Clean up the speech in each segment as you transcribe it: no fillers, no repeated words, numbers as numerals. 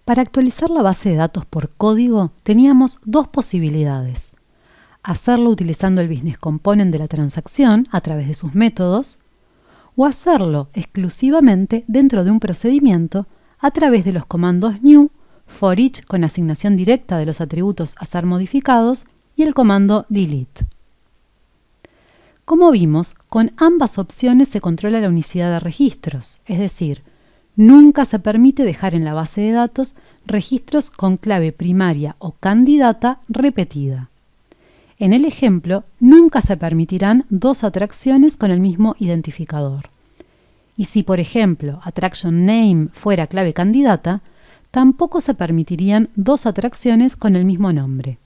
Para actualizar la base de datos por código teníamos dos posibilidades: hacerlo utilizando el business component de la transacción a través de sus métodos, o hacerlo exclusivamente dentro de un procedimiento a través de los comandos new, for each con asignación directa de los atributos a ser modificados y el comando delete. Como vimos, con ambas opciones se controla la unicidad de registros, es decir, nunca se permite dejar en la base de datos registros con clave primaria o candidata repetida. En el ejemplo, nunca se permitirán dos atracciones con el mismo identificador. Y si, por ejemplo, attraction name fuera clave candidata, tampoco se permitirían dos atracciones con el mismo nombre.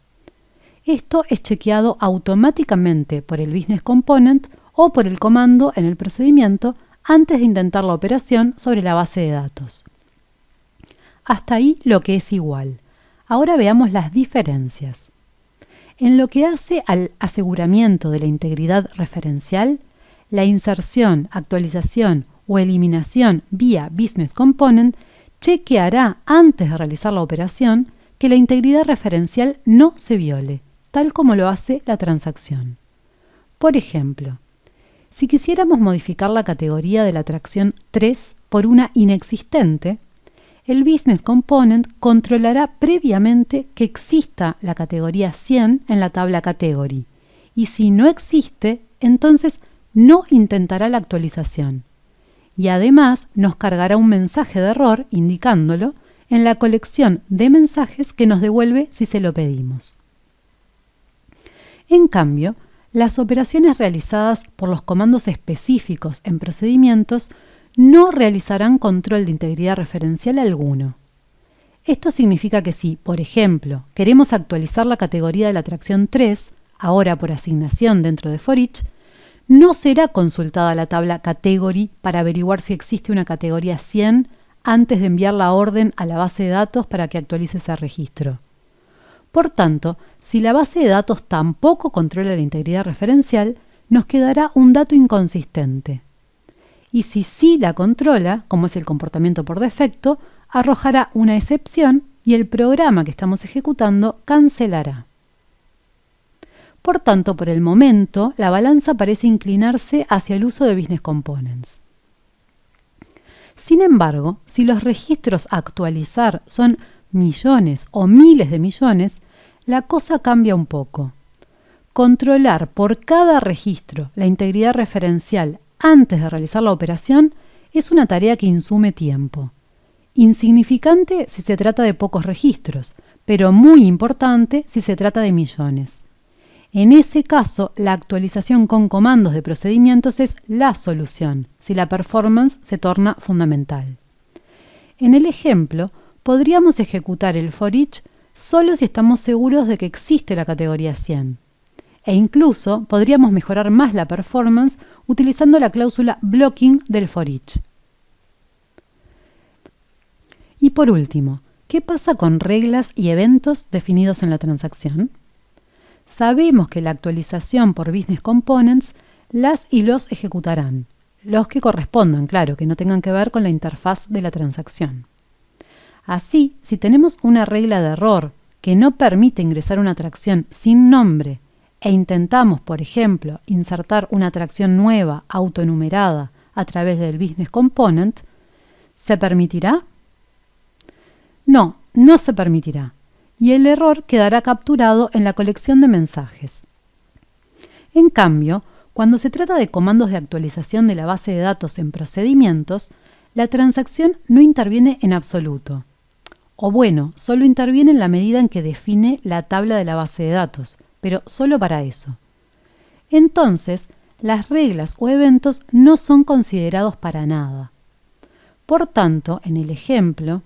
Esto es chequeado automáticamente por el business component o por el comando en el procedimiento antes de intentar la operación sobre la base de datos. Hasta ahí lo que es igual. Ahora veamos las diferencias. En lo que hace al aseguramiento de la integridad referencial, la inserción, actualización o eliminación vía Business Component chequeará antes de realizar la operación que la integridad referencial no se viole, tal como lo hace la transacción. Por ejemplo, si quisiéramos modificar la categoría de la atracción 3 por una inexistente, el Business Component controlará previamente que exista la categoría 100 en la tabla Category, y si no existe, entonces no intentará la actualización. Y además nos cargará un mensaje de error indicándolo en la colección de mensajes que nos devuelve si se lo pedimos. En cambio, las operaciones realizadas por los comandos específicos en procedimientos no realizarán control de integridad referencial alguno. Esto significa que si, por ejemplo, queremos actualizar la categoría de la atracción 3, ahora por asignación dentro de for each, no será consultada la tabla Category para averiguar si existe una categoría 100 antes de enviar la orden a la base de datos para que actualice ese registro. Por tanto, si la base de datos tampoco controla la integridad referencial, nos quedará un dato inconsistente. Y si sí la controla, como es el comportamiento por defecto, arrojará una excepción y el programa que estamos ejecutando cancelará. Por tanto, por el momento, la balanza parece inclinarse hacia el uso de Business Components. Sin embargo, si los registros a actualizar son millones o miles de millones, la cosa cambia un poco. Controlar por cada registro la integridad referencial antes de realizar la operación es una tarea que insume tiempo. Insignificante si se trata de pocos registros, pero muy importante si se trata de millones. En ese caso, la actualización con comandos de procedimientos es la solución, si la performance se torna fundamental. En el ejemplo, podríamos ejecutar el for each solo si estamos seguros de que existe la categoría 100. E incluso podríamos mejorar más la performance utilizando la cláusula blocking del for each. Y por último, ¿qué pasa con reglas y eventos definidos en la transacción? Sabemos que la actualización por Business Components las y los ejecutarán, los que correspondan, claro, que no tengan que ver con la interfaz de la transacción. Así, si tenemos una regla de error que no permite ingresar una atracción sin nombre e intentamos, por ejemplo, insertar una atracción nueva autoenumerada a través del Business Component, ¿se permitirá? No, no se permitirá, y el error quedará capturado en la colección de mensajes. En cambio, cuando se trata de comandos de actualización de la base de datos en procedimientos, la transacción no interviene en absoluto. O bueno, solo interviene en la medida en que define la tabla de la base de datos, pero solo para eso. Entonces, las reglas o eventos no son considerados para nada. Por tanto, en el ejemplo,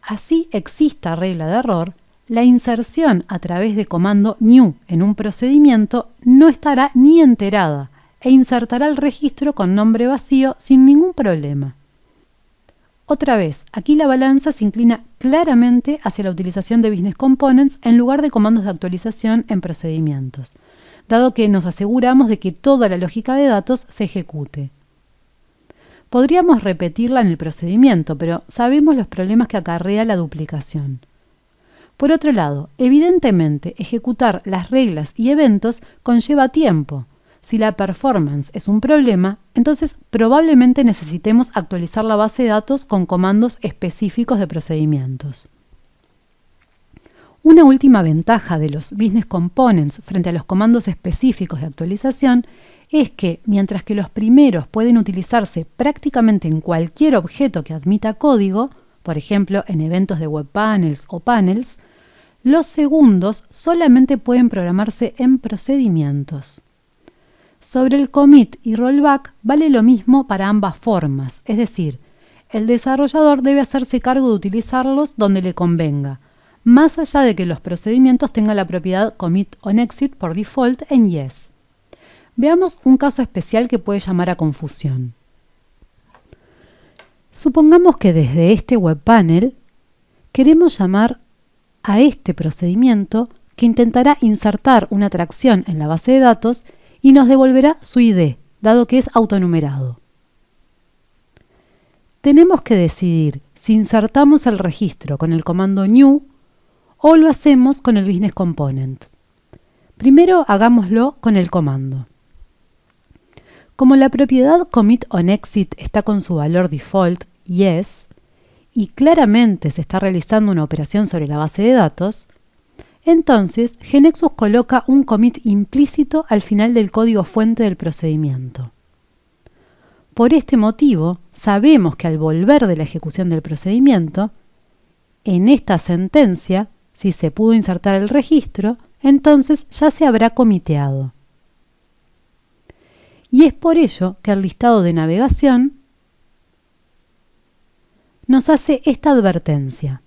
así exista regla de error, la inserción a través de comando new en un procedimiento no estará ni enterada e insertará el registro con nombre vacío sin ningún problema. Otra vez, aquí la balanza se inclina claramente hacia la utilización de Business Components en lugar de comandos de actualización en procedimientos, dado que nos aseguramos de que toda la lógica de datos se ejecute. Podríamos repetirla en el procedimiento, pero sabemos los problemas que acarrea la duplicación. Por otro lado, evidentemente, ejecutar las reglas y eventos conlleva tiempo. Si la performance es un problema, entonces probablemente necesitemos actualizar la base de datos con comandos específicos de procedimientos. Una última ventaja de los business components frente a los comandos específicos de actualización es que, mientras que los primeros pueden utilizarse prácticamente en cualquier objeto que admita código, por ejemplo en eventos de web panels o panels, los segundos solamente pueden programarse en procedimientos. Sobre el commit y rollback vale lo mismo para ambas formas, es decir, el desarrollador debe hacerse cargo de utilizarlos donde le convenga, más allá de que los procedimientos tengan la propiedad commit on exit por default en yes. Veamos un caso especial que puede llamar a confusión. Supongamos que desde este web panel queremos llamar a este procedimiento que intentará insertar una atracción en la base de datos y nos devolverá su ID, dado que es autonumerado. Tenemos que decidir si insertamos el registro con el comando new o lo hacemos con el business component. Primero hagámoslo con el comando. Como la propiedad commit on exit está con su valor default, yes, y claramente se está realizando una operación sobre la base de datos, entonces GeneXus coloca un commit implícito al final del código fuente del procedimiento. Por este motivo, sabemos que al volver de la ejecución del procedimiento, en esta sentencia, si se pudo insertar el registro, entonces ya se habrá comiteado. Y es por ello que el listado de navegación nos hace esta advertencia.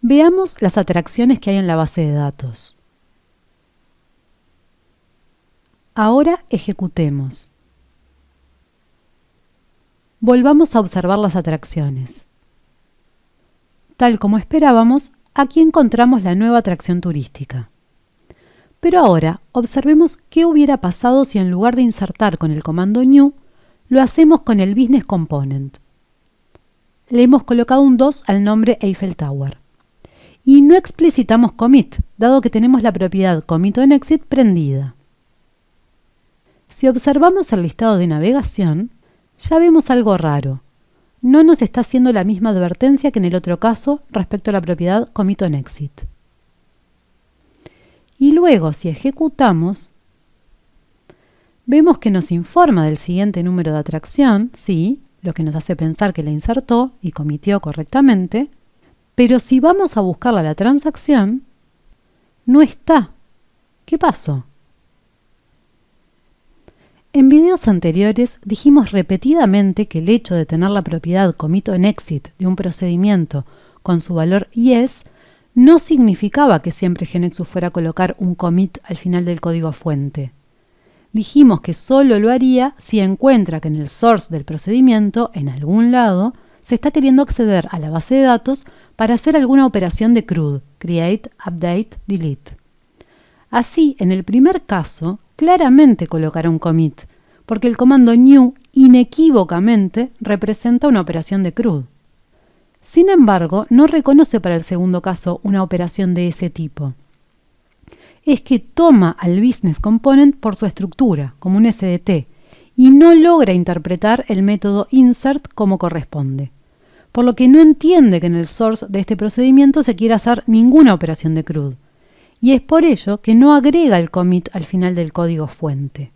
Veamos las atracciones que hay en la base de datos. Ahora ejecutemos. Volvamos a observar las atracciones. Tal como esperábamos, aquí encontramos la nueva atracción turística. Pero ahora observemos qué hubiera pasado si en lugar de insertar con el comando new, lo hacemos con el business component. Le hemos colocado un 2 al nombre Eiffel Tower. Y no explicitamos commit, dado que tenemos la propiedad commit on exit prendida. Si observamos el listado de navegación, ya vemos algo raro. No nos está haciendo la misma advertencia que en el otro caso respecto a la propiedad commit on exit. Y luego, si ejecutamos, vemos que nos informa del siguiente número de atracción, sí, lo que nos hace pensar que la insertó y comitió correctamente, pero si vamos a buscarla la transacción, no está. ¿Qué pasó? En videos anteriores dijimos repetidamente que el hecho de tener la propiedad commit on exit de un procedimiento con su valor yes no significaba que siempre GeneXus fuera a colocar un commit al final del código fuente. Dijimos que solo lo haría si encuentra que en el source del procedimiento, en algún lado, se está queriendo acceder a la base de datos para hacer alguna operación de CRUD, Create, Update, Delete. Así, en el primer caso, claramente colocará un commit, porque el comando new inequívocamente representa una operación de CRUD. Sin embargo, no reconoce para el segundo caso una operación de ese tipo. Es que toma al business component por su estructura, como un SDT, y no logra interpretar el método insert como corresponde, por lo que no entiende que en el source de este procedimiento se quiera hacer ninguna operación de CRUD, y es por ello que no agrega el commit al final del código fuente.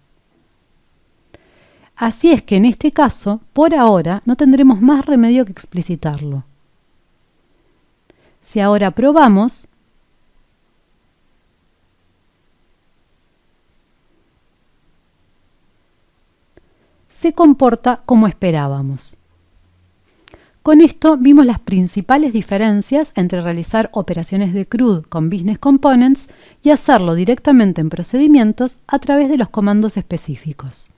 Así es que en este caso, por ahora, no tendremos más remedio que explicitarlo. Si ahora probamos, se comporta como esperábamos. Con esto vimos las principales diferencias entre realizar operaciones de CRUD con Business Components y hacerlo directamente en procedimientos a través de los comandos específicos.